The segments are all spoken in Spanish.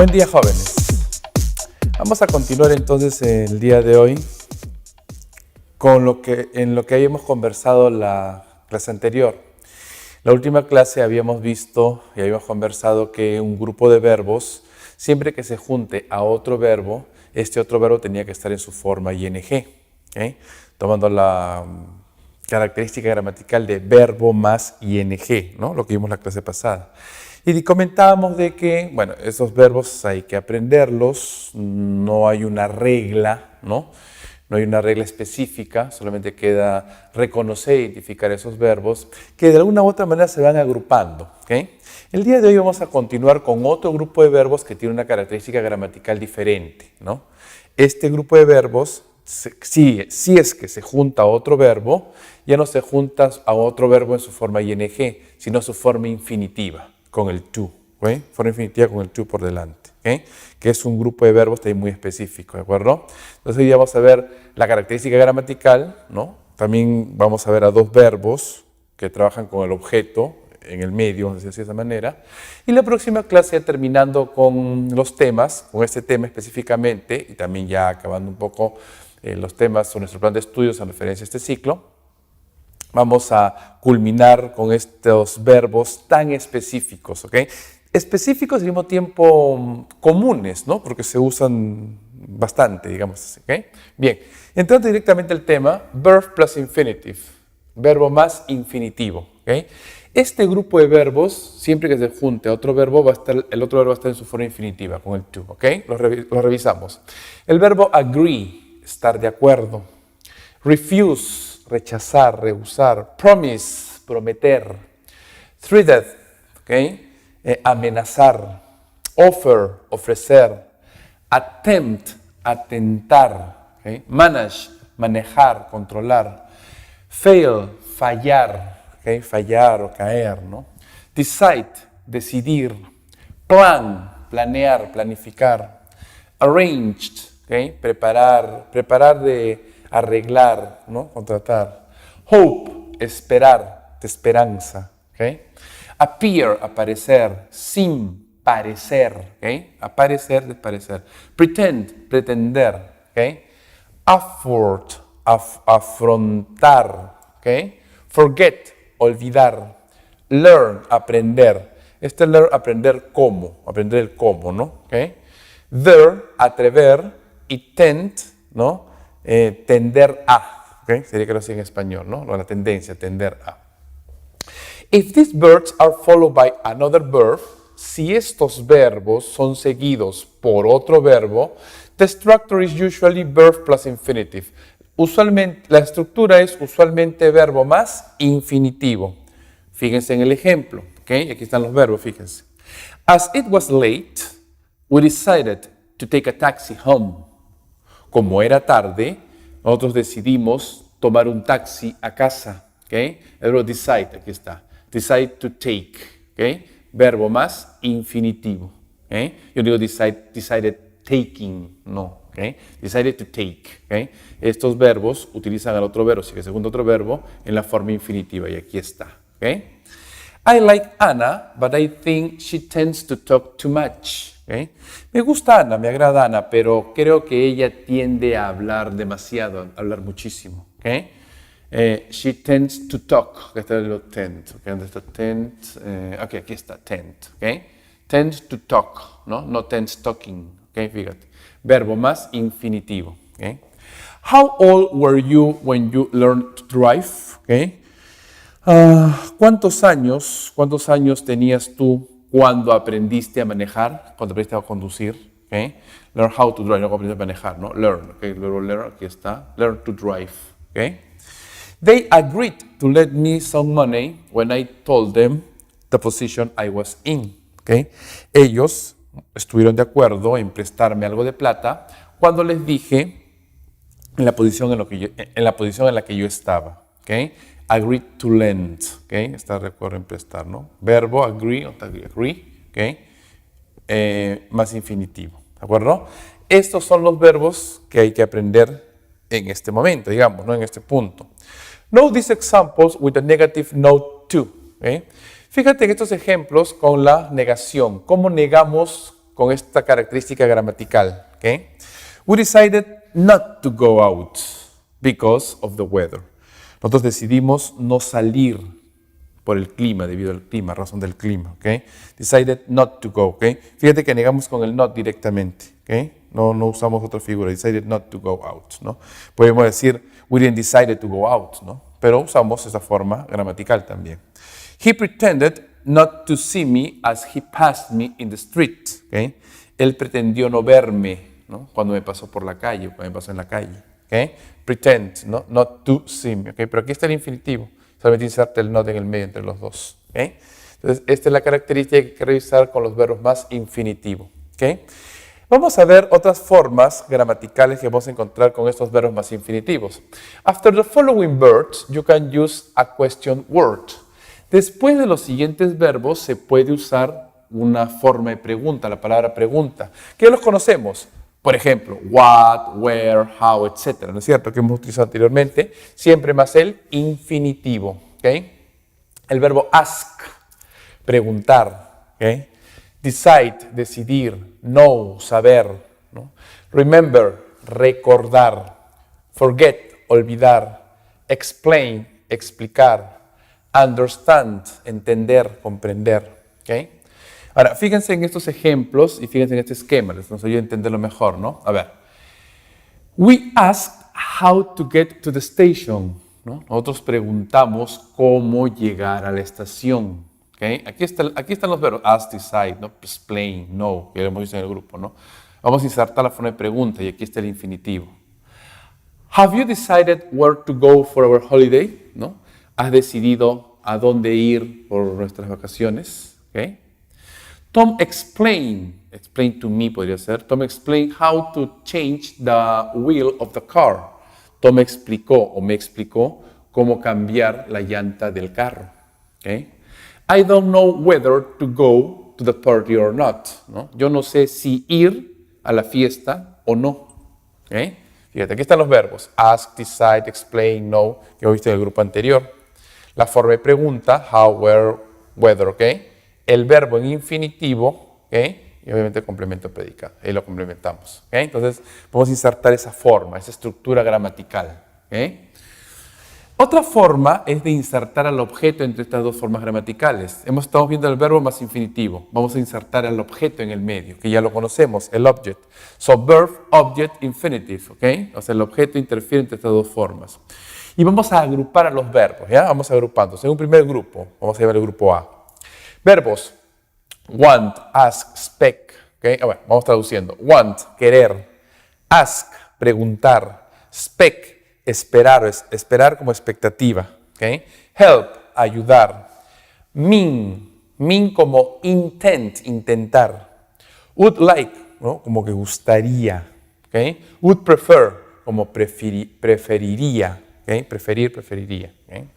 Buen día, jóvenes. Vamos a continuar entonces el día de hoy con lo que habíamos conversado la clase anterior. La última clase habíamos visto y habíamos conversado que un grupo de verbos, siempre que se junte a otro verbo, este otro verbo tenía que estar en su forma ing, ¿okay? Tomando la característica gramatical de verbo más ing, ¿no? Lo que vimos la clase pasada. Y comentábamos de que, bueno, esos verbos hay que aprenderlos, no hay una regla, ¿no? No hay una regla específica, solamente queda reconocer e identificar esos verbos que de alguna u otra manera se van agrupando, ¿okay? El día de hoy vamos a continuar con otro grupo de verbos que tiene una característica gramatical diferente, ¿no? Este grupo de verbos, si es que se junta a otro verbo, ya no se junta a otro verbo en su forma ing, sino su forma infinitiva, con el to, ¿okay? Forma infinitiva con el to por delante, ¿okay? Que es un grupo de verbos también muy específico, ¿de acuerdo? Entonces hoy vamos a ver la característica gramatical, ¿no? También vamos a ver a dos verbos que trabajan con el objeto en el medio, vamos a decir de esa manera. Y la próxima clase, ya terminando con los temas, con este tema específicamente, y también ya acabando un poco los temas sobre nuestro plan de estudios en referencia a este ciclo, vamos a culminar con estos verbos tan específicos, ¿ok? Específicos y al mismo tiempo comunes, ¿no? Porque se usan bastante, digamos así, ¿ok? Bien, entrando directamente al tema, verb plus infinitive, verbo más infinitivo, ¿ok? Este grupo de verbos, siempre que se junte a otro verbo, el otro verbo va a estar en su forma infinitiva, con el to, ¿ok? Lo revisamos. El verbo agree, estar de acuerdo. Refuse, rechazar, rehusar. Promise, prometer. Threaten, ¿ok? Amenazar. Offer, ofrecer. Attempt, atentar. ¿Okay? Manage, manejar, controlar. Fail, fallar. ¿Okay? Fallar o caer, ¿no? Decide, decidir. Plan, planear, planificar. Arranged, ¿okay? Preparar de arreglar, ¿no? Contratar. Hope, esperar, de esperanza, ¿okay? Appear, aparecer. Seem, parecer, ¿okay? Aparecer, de parecer. Pretend, pretender, ¿okay? Afford, afrontar, ¿okay? Forget, olvidar. Learn, aprender. Este learn, aprender cómo, aprender el cómo, ¿no? ¿Okay? There, atrever. Y tend, ¿no? Tender a, ¿okay? Sería que lo sigue en español, ¿no? La tendencia, tender a. If these verbs are followed by another verb, si estos verbos son seguidos por otro verbo, the structure is usually verb plus infinitive. Usualmente, la estructura es usualmente verbo más infinitivo. Fíjense en el ejemplo, ¿ok? Aquí están los verbos, fíjense. As it was late, we decided to take a taxi home. Como era tarde, nosotros decidimos tomar un taxi a casa, ¿ok? El verbo decide, aquí está. Decide to take, ¿ok? Verbo más infinitivo, ¿ok? Yo digo decided taking, no. Okay. Decided to take. Okay. Estos verbos utilizan al otro verbo, así que segundo otro verbo, en la forma infinitiva, y aquí está. Okay. I like Anna, but I think she tends to talk too much. Okay. Me gusta Ana, me agrada Ana, pero creo que ella tiende a hablar demasiado, a hablar muchísimo. Okay. She tends to talk. Aquí está el tend. Okay. ¿Dónde está tend? Ok, aquí está tend. Okay. Tends to talk, ¿no? No tends talking. Okay, fíjate. Verbo más infinitivo. Okay. How old were you when you learned to drive? Okay. ¿Cuántos años tenías tú cuando aprendiste a manejar, cuando aprendiste a conducir? Okay. Learn how to drive, no aprendiste a manejar, ¿no? Learn. Okay. Luego learn, aquí está. Learn to drive. Okay. They agreed to lend me some money when I told them the position I was in. Okay. Ellos estuvieron de acuerdo en prestarme algo de plata cuando les dije en la posición en la que yo estaba. ¿Okay? Agreed to lend. ¿Okay? Está de acuerdo en prestar, ¿no? Verbo agree, ¿okay? Más infinitivo. ¿De acuerdo? Estos son los verbos que hay que aprender en este momento, digamos, ¿no? En este punto. Note these examples with a negative note to. ¿Okay? Fíjate en estos ejemplos con la negación. ¿Cómo negamos con esta característica gramatical. ¿Okay? We decided not to go out because of the weather. Nosotros decidimos no salir por el clima, debido al clima, razón del clima. ¿Okay? Decided not to go. ¿Okay? Fíjate que negamos con el not directamente. ¿Okay? No usamos otra figura. Decided not to go out. ¿No? Podemos decir, we didn't decide to go out. ¿No? Pero usamos esa forma gramatical también. He pretended not to see me as he passed me in the street. ¿Okay? Él pretendió no verme, ¿no? Cuando me pasó por la calle, cuando me pasó en la calle. ¿Okay? Pretend, ¿no? Not to see me. ¿Okay? Pero aquí está el infinitivo. Solamente inserte el not en el medio entre los dos. ¿Okay? Entonces, esta es la característica que hay que revisar con los verbos más infinitivo. ¿Okay? Vamos a ver otras formas gramaticales que vamos a encontrar con estos verbos más infinitivos. After the following verbs, you can use a question word. Después de los siguientes verbos se puede usar una forma de pregunta, la palabra pregunta, que ya los conocemos. Por ejemplo, what, where, how, etc. ¿No es cierto? Que hemos utilizado anteriormente. Siempre más el infinitivo. ¿Okay? El verbo ask, preguntar. ¿Okay? Decide, decidir. Know, saber. ¿No? Remember, recordar. Forget, olvidar. Explain, explicar. Understand, entender, comprender. ¿Okay? Ahora, fíjense en estos ejemplos y fíjense en este esquema, les nos ayuda a entenderlo mejor, ¿no? A ver. We asked how to get to the station, ¿no? Nosotros preguntamos cómo llegar a la estación. ¿Okay? Aquí están los verbos ask, decide, ¿no? Explain, know, que lo hemos visto en el grupo, ¿no? Vamos a insertar la forma de pregunta y aquí está el infinitivo. Have you decided where to go for our holiday? ¿No? ¿Has decidido a dónde ir por nuestras vacaciones? ¿Okay? Tom explain to me podría ser. Tom explain how to change the wheel of the car. Tom explicó o me explicó cómo cambiar la llanta del carro. ¿Okay? I don't know whether to go to the party or not. ¿No? Yo no sé si ir a la fiesta o no. ¿Okay? Fíjate, aquí están los verbos. Ask, decide, explain, know, que hemos visto en el grupo anterior. La forma de pregunta, how, where, whether, ¿ok? El verbo en infinitivo, ¿ok? Y obviamente el complemento predicado. Ahí lo complementamos, ¿ok? Entonces, vamos a insertar esa forma, esa estructura gramatical, ¿ok? Otra forma es de insertar al objeto entre estas dos formas gramaticales. Estamos viendo el verbo más infinitivo. Vamos a insertar al objeto en el medio, que ya lo conocemos, el object. So, verb, object, infinitive, ¿ok? O sea, el objeto interfiere entre estas dos formas. Y vamos a agrupar a los verbos, ¿ya? Vamos agrupándolos. En un primer grupo, vamos a llevar el grupo A. Verbos, want, ask, expect, ¿ok? Bueno, vamos traduciendo. Want, querer. Ask, preguntar. Expect, esperar, esperar como expectativa, ¿ok? Help, ayudar. Mean como intent, intentar. Would like, ¿no? Como que gustaría, ¿ok? Would prefer, como preferiría. Okay? Preferiría. Okay?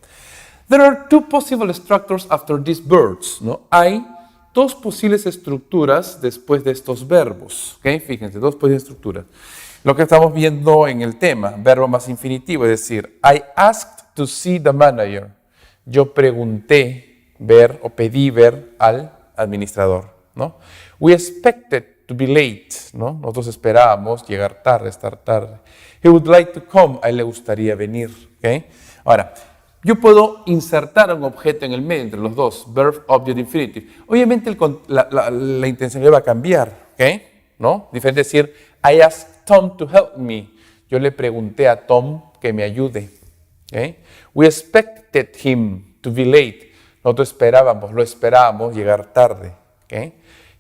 There are two possible structures after these verbs. ¿No? Hay dos posibles estructuras después de estos verbos. Okay? Fíjense, dos posibles estructuras. Lo que estamos viendo en el tema, verbo más infinitivo, es decir, I asked to see the manager. Yo pregunté ver o pedí ver al administrador. ¿No? We expected to be late, ¿no? Nosotros esperábamos llegar tarde, estar tarde. He would like to come, a él le gustaría venir, ¿okay? Ahora, yo puedo insertar un objeto en el medio entre los dos, verb, object, infinitive. Obviamente la intencionalidad va a cambiar, ¿okay? ¿No? Diferente decir, I asked Tom to help me. Yo le pregunté a Tom que me ayude, ¿okay? We expected him to be late. Nosotros lo esperábamos llegar tarde, ¿okay?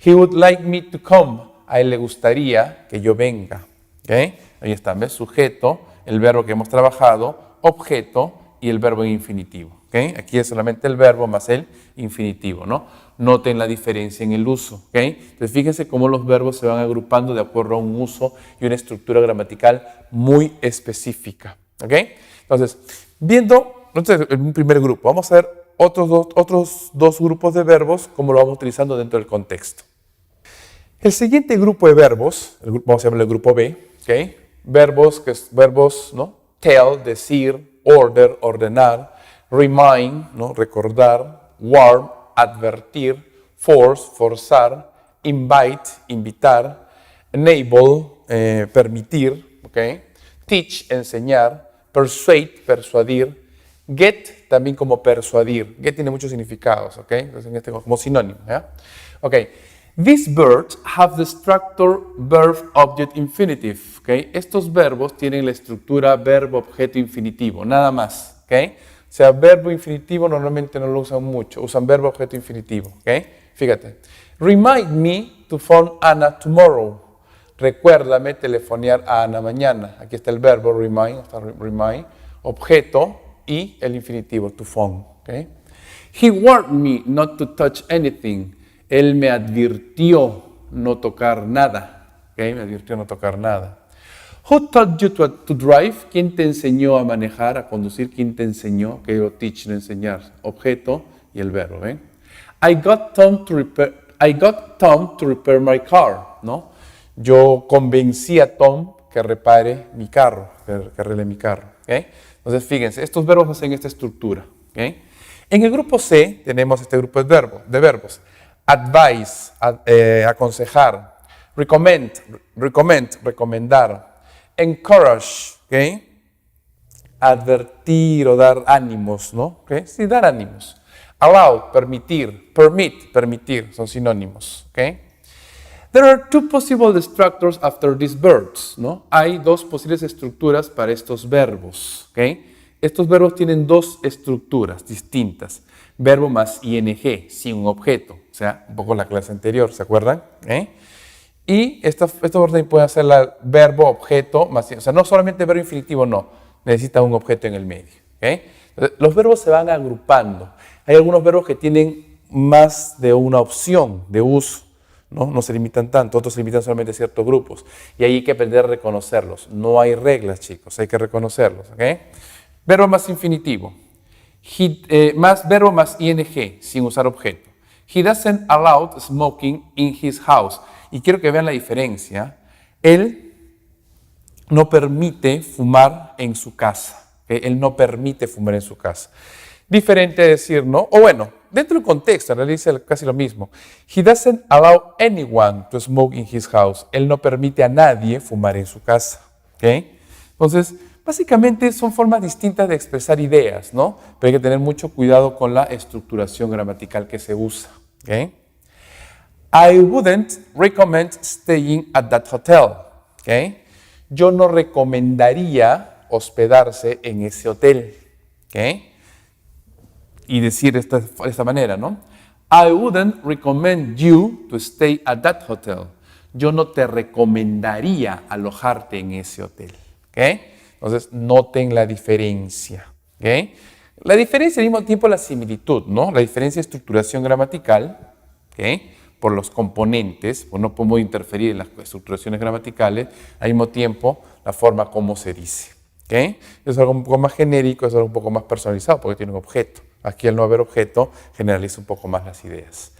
He would like me to come. A él le gustaría que yo venga. ¿Okay? Ahí está, ¿ves? Sujeto, el verbo que hemos trabajado, objeto y el verbo en infinitivo. ¿Okay? Aquí es solamente el verbo más el infinitivo, ¿no? Noten la diferencia en el uso. ¿Okay? Entonces fíjense cómo los verbos se van agrupando de acuerdo a un uso y una estructura gramatical muy específica. ¿Okay? Entonces, en un primer grupo, vamos a ver otros dos grupos de verbos, como lo vamos utilizando dentro del contexto. El siguiente grupo de verbos, vamos a llamarlo el grupo B, ¿okay? Verbos, ¿no? Tell, decir, order, ordenar, remind, ¿no? Recordar, warn, advertir, force, forzar, invite, invitar, enable, permitir, ¿okay? Teach, enseñar, persuade, persuadir, get, también como persuadir. Get tiene muchos significados, ¿ok? Entonces, en este como sinónimo, ¿ya? Ok. These verbs have the structure verb-object infinitive, ¿ok? Estos verbos tienen la estructura verbo-objeto infinitivo, nada más, ¿ok? O sea, verbo infinitivo normalmente no lo usan mucho, usan verbo-objeto infinitivo, ¿ok? Fíjate. Remind me to phone Anna tomorrow. Recuérdame telefonear a Ana mañana. Aquí está el verbo remind, objeto y el infinitivo, to phone. ¿Okay? He warned me not to touch anything. Él me advirtió no tocar nada. ¿Okay? Me advirtió no tocar nada. Who taught you to drive? ¿Quién te enseñó a manejar, a conducir? ¿Quién te enseñó? Que yo teach, no enseñar. Objeto y el verbo. ¿eh? I got Tom to repair my car. ¿No? Yo convencí a Tom que repare mi carro, que arregle mi carro. ¿Okay? Entonces, fíjense, estos verbos hacen esta estructura. ¿Okay? En el grupo C tenemos este grupo de verbos. Advise, aconsejar. Recommend, recomendar. Encourage, ¿okay? Advertir o dar ánimos, ¿no? ¿Okay? Sí, dar ánimos. Allow, permitir. Permitir, son sinónimos. ¿Okay? There are two possible structures after these verbs, ¿no? Hay dos posibles estructuras para estos verbos, ¿ok? Estos verbos tienen dos estructuras distintas. Verbo más ing, sin un objeto, o sea, un poco la clase anterior, ¿se acuerdan? Y estos verbos también pueden ser verbo, objeto, más, o sea, no solamente verbo infinitivo, no, necesita un objeto en el medio, ¿ok? Entonces, los verbos se van agrupando. Hay algunos verbos que tienen más de una opción de uso. No se limitan tanto, otros se limitan solamente a ciertos grupos. Y ahí hay que aprender a reconocerlos. No hay reglas, chicos, hay que reconocerlos. ¿Okay? Verbo más infinitivo. Más verbo más ing, sin usar objeto. He doesn't allow smoking in his house. Y quiero que vean la diferencia. Él no permite fumar en su casa. ¿Okay? Él no permite fumar en su casa. Diferente a decir, ¿no? O bueno, dentro del contexto, en realidad dice casi lo mismo. He doesn't allow anyone to smoke in his house. Él no permite a nadie fumar en su casa. ¿Okay? Entonces, básicamente son formas distintas de expresar ideas, ¿no? Pero hay que tener mucho cuidado con la estructuración gramatical que se usa. ¿Okay? I wouldn't recommend staying at that hotel. ¿Okay? Yo no recomendaría hospedarse en ese hotel. ¿Okay? Y decir de esta manera, ¿no? I wouldn't recommend you to stay at that hotel. Yo no te recomendaría alojarte en ese hotel. ¿Ok? Entonces, noten la diferencia. ¿Ok? La diferencia al mismo tiempo la similitud, ¿no? La diferencia de estructuración gramatical, ¿ok? Por los componentes, pues no podemos interferir en las estructuraciones gramaticales, al mismo tiempo la forma como se dice. ¿Ok? Es algo un poco más genérico, es algo un poco más personalizado porque tiene un objeto. Aquí al no haber objeto generaliza un poco más las ideas.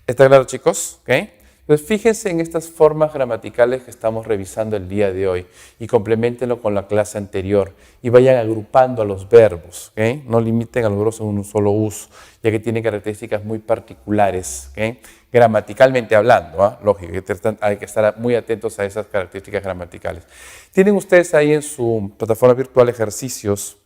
¿Está claro, chicos? ¿Okay? Entonces fíjense en estas formas gramaticales que estamos revisando el día de hoy y complementenlo con la clase anterior y vayan agrupando a los verbos. ¿Okay? No limiten a los verbos en un solo uso, ya que tienen características muy particulares, ¿okay? Gramaticalmente hablando, ¿eh? Lógico, hay que estar muy atentos a esas características gramaticales. Tienen ustedes ahí en su plataforma virtual ejercicios,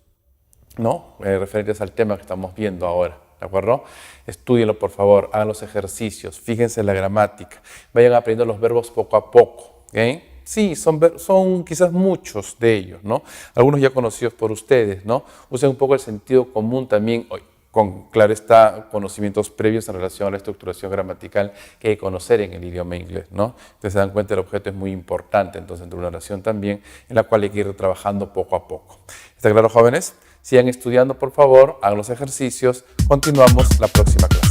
¿no? Referentes al tema que estamos viendo ahora, ¿de acuerdo? Estúdienlo, por favor, hagan los ejercicios, fíjense en la gramática, vayan aprendiendo los verbos poco a poco, ¿ok? Sí, son quizás muchos de ellos, ¿no? Algunos ya conocidos por ustedes, ¿no? Usen un poco el sentido común también, con, claro está, conocimientos previos en relación a la estructuración gramatical que hay que conocer en el idioma inglés, ¿no? Entonces se dan cuenta el objeto es muy importante, entonces entre una oración también, en la cual hay que ir trabajando poco a poco. ¿Está claro, jóvenes? Sigan estudiando, por favor, hagan los ejercicios. Continuamos la próxima clase.